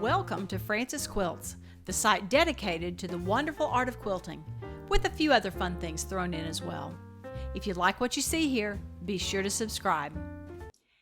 Welcome to Francis Quilts, the site dedicated to the wonderful art of quilting, with a few other fun things thrown in as well. If you like what you see here, be sure to subscribe.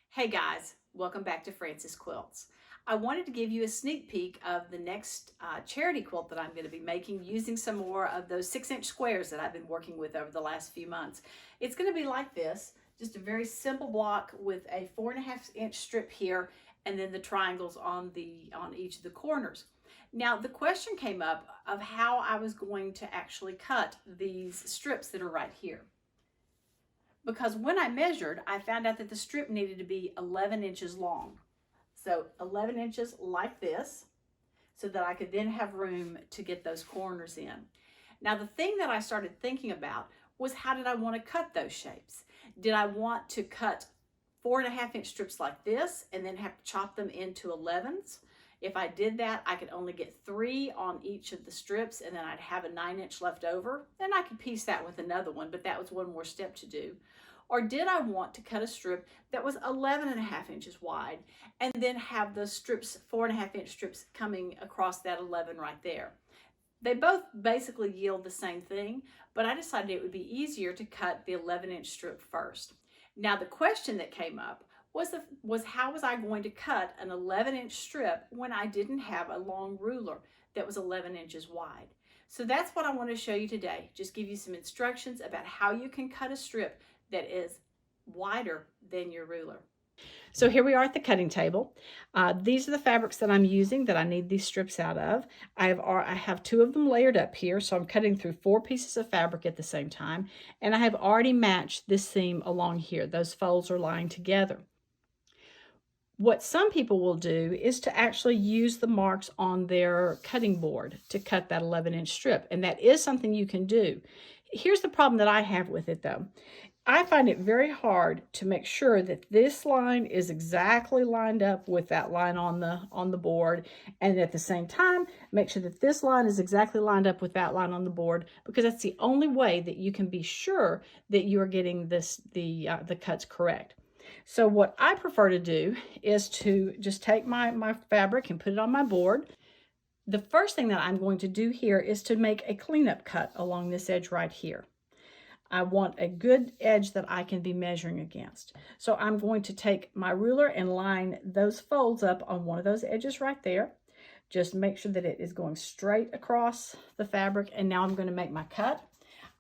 Hey guys, welcome back to Francis Quilts. I wanted to give you a sneak peek of the next charity quilt that I'm going to be making using some more of those 6-inch squares that I've been working with over the last few months. It's going to be like this, just a very simple block with a 4.5-inch strip here and then the triangles on each of the corners. Now the question came up of how I was going to actually cut these strips that are right here. Because when I measured, I found out that the strip needed to be 11 inches long. So 11 inches like this, so that I could then have room to get those corners in. Now the thing that I started thinking about was, how did I want to cut those shapes? Did I want to cut 4.5-inch strips like this and then have to chop them into 11s? If I did that, I could only get 3 on each of the strips, and then I'd have a 9-inch left over. Then I could piece that with another one, but that was one more step to do. Or did I want to cut a strip that was 11.5 inches wide and then have those strips, 4.5-inch strips, coming across that 11 right there? They both basically yield the same thing, but I decided it would be easier to cut the 11-inch strip first. Now the question that came up was how was I going to cut an 11-inch strip when I didn't have a long ruler that was 11 inches wide? So that's what I want to show you today. Just give you some instructions about how you can cut a strip that is wider than your ruler. So here we are at the cutting table. These are the fabrics that I'm using that I need these strips out of. I have 2 of them layered up here, so I'm cutting through 4 pieces of fabric at the same time, and I have already matched this seam along here. Those folds are lying together. What some people will do is to actually use the marks on their cutting board to cut that 11-inch strip, and that is something you can do. Here's the problem that I have with it though. I find it very hard to make sure that this line is exactly lined up with that line on the board, and at the same time make sure that this line is exactly lined up with that line on the board, because that's the only way that you can be sure that you are getting the cuts correct. So what I prefer to do is to just take my fabric and put it on my board. The first thing that I'm going to do here is to make a cleanup cut along this edge right here. I want a good edge that I can be measuring against. So I'm going to take my ruler and line those folds up on one of those edges right there. Just make sure that it is going straight across the fabric, and now I'm going to make my cut.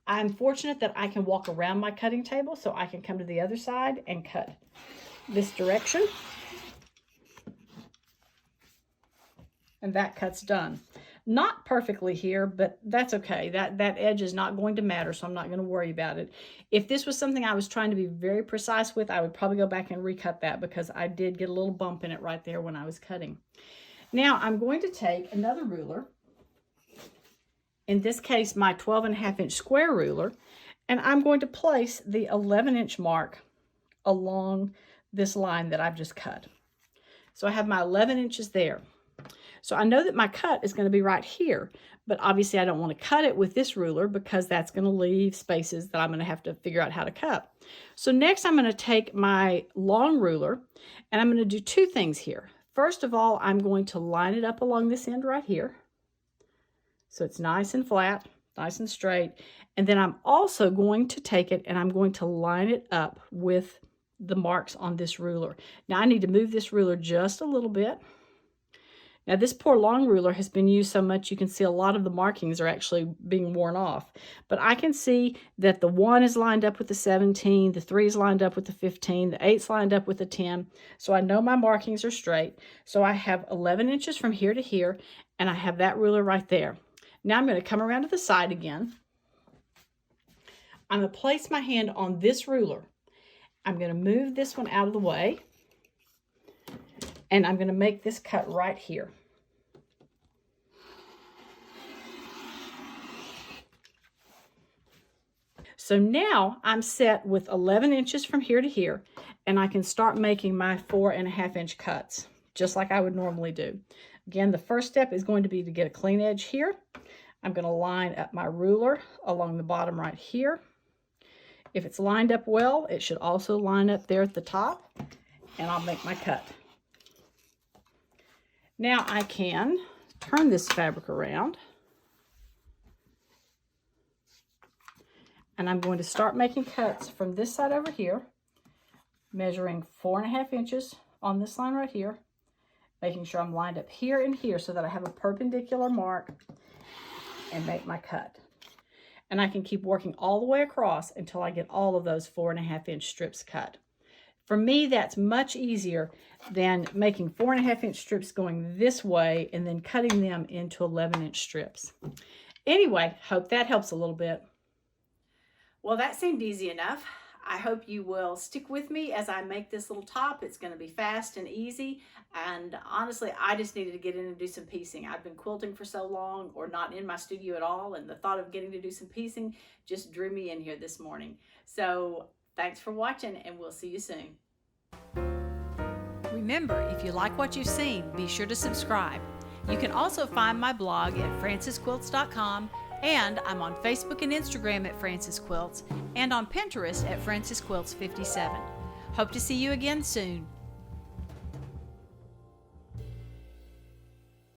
I'm fortunate that I can walk around my cutting table, so I can come to the other side and cut this direction. And that cut's done. Not perfectly here, but that's okay. That edge is not going to matter, so I'm not going to worry about it. If this was something I was trying to be very precise with, I would probably go back and recut that, because I did get a little bump in it right there when I was cutting. Now I'm going to take another ruler, in this case my 12.5-inch square ruler, and I'm going to place the 11-inch mark along this line that I've just cut. So I have my 11 inches there. So I know that my cut is going to be right here, but obviously I don't want to cut it with this ruler, because that's going to leave spaces that I'm going to have to figure out how to cut. So next I'm going to take my long ruler, and I'm going to do 2 things here. First of all, I'm going to line it up along this end right here, so it's nice and flat, nice and straight. And then I'm also going to take it and I'm going to line it up with the marks on this ruler. Now I need to move this ruler just a little bit. Now this poor long ruler has been used so much, you can see a lot of the markings are actually being worn off. But I can see that the 1 is lined up with the 17, the 3 is lined up with the 15, the 8's lined up with the 10. So I know my markings are straight. So I have 11 inches from here to here, and I have that ruler right there. Now I'm going to come around to the side again. I'm going to place my hand on this ruler. I'm going to move this one out of the way, and I'm going to make this cut right here. So now I'm set with 11 inches from here to here, and I can start making my 4.5-inch cuts, just like I would normally do. Again, the first step is going to be to get a clean edge here. I'm going to line up my ruler along the bottom right here. If it's lined up well, it should also line up there at the top, and I'll make my cut. Now I can turn this fabric around. And I'm going to start making cuts from this side over here, measuring 4.5 inches on this line right here, making sure I'm lined up here and here so that I have a perpendicular mark, and make my cut. And I can keep working all the way across until I get all of those 4.5 inch strips cut. For me, that's much easier than making 4.5 inch strips going this way and then cutting them into 11 inch strips. Anyway, hope that helps a little bit. Well, that seemed easy enough. I hope you will stick with me as I make this little top. It's going to be fast and easy. And honestly, I just needed to get in and do some piecing. I've been quilting for so long, or not in my studio at all, and the thought of getting to do some piecing just drew me in here this morning. So thanks for watching, and we'll see you soon. Remember, if you like what you've seen, be sure to subscribe. You can also find my blog at francisquilts.com, and I'm on Facebook and Instagram at Francis Quilts, and on Pinterest at Francis Quilts 57. Hope to see you again soon.